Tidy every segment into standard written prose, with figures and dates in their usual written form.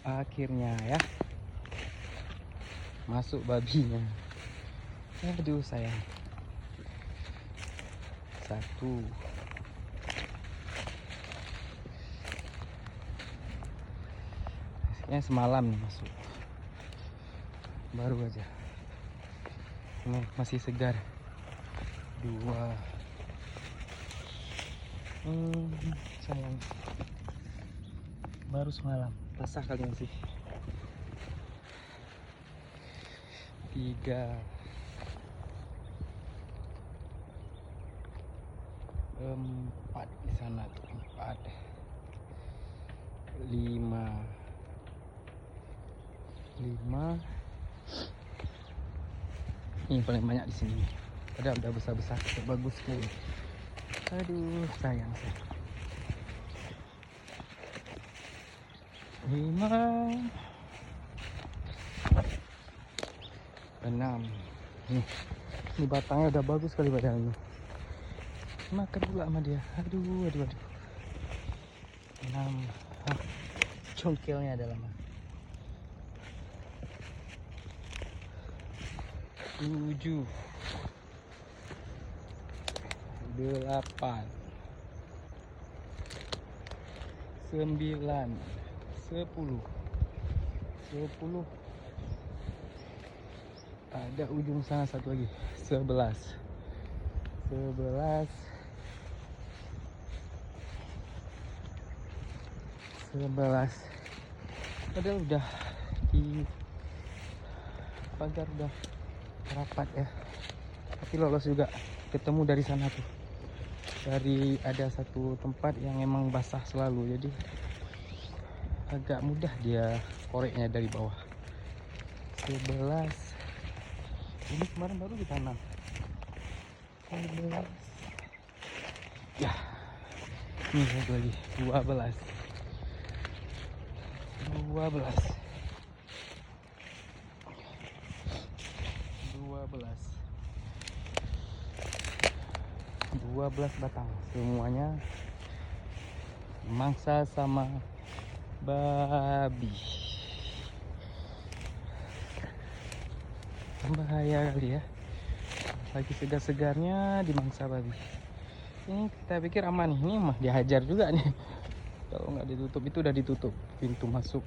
Akhirnya ya masuk babinya. Aduh sayang. Satu. Kayaknya semalam nih masuk. Baru aja. Ini masih segar. Dua. Sayang. Baru semalam. Basah kali ini sih. Tiga. Empat di sana tuh. Empat. Lima. Ini paling banyak di sini. Ada udah besar-besar, bagus sekali. Aduh, sayang sih. 5, 6. Ini batangnya udah bagus sekali padahal ini. Makan pula sama dia. Aduh. 6. Congkelnya ada lama. 7, 8, 9, 10. Ada ujung sana satu lagi. 11. Padahal udah di pagar udah rapat ya, tapi lolos juga. Ketemu dari sana tuh, dari ada satu tempat yang emang basah selalu, jadi agak mudah dia koreknya dari bawah. 11. Ini kemarin baru ditanam. 11. Ya, ini satu lagi. 12. 12 batang, semuanya mangsa sama babi. Bahaya kali ya, lagi segar-segarnya dimangsa babi. Ini kita pikir aman nih, ini mah dihajar juga nih. Kalau nggak ditutup, itu udah ditutup pintu masuk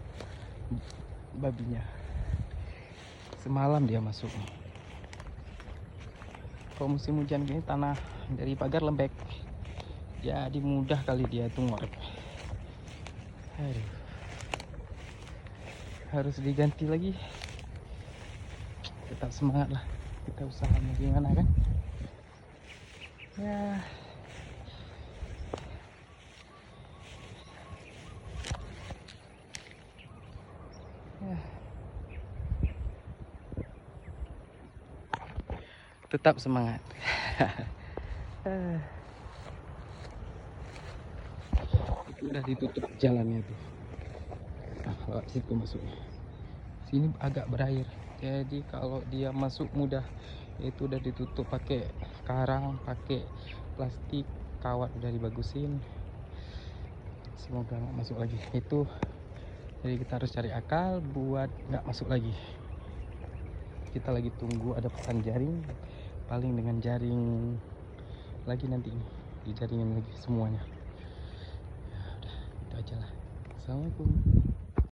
babinya. Semalam dia masuk. Kalau musim hujan gini tanah dari pagar lembek, jadi mudah kali dia tuh ngorek. Aduh, harus diganti lagi. Tetap semangat lah, kita usaha gimana kan ya. Tetap semangat. Itu udah ditutup jalannya tuh. Nah, lewat situ masuknya. Sini agak berair, jadi kalau dia masuk mudah. Itu udah ditutup pakai karang, pakai plastik, kawat udah dibagusin. Semoga nggak masuk lagi. Itu jadi kita harus cari akal buat nggak masuk lagi. Kita lagi tunggu ada pesan jaring, paling dengan jaring lagi nanti ini dijaringin lagi semuanya. Ya udah, itu aja lah. Assalamualaikum.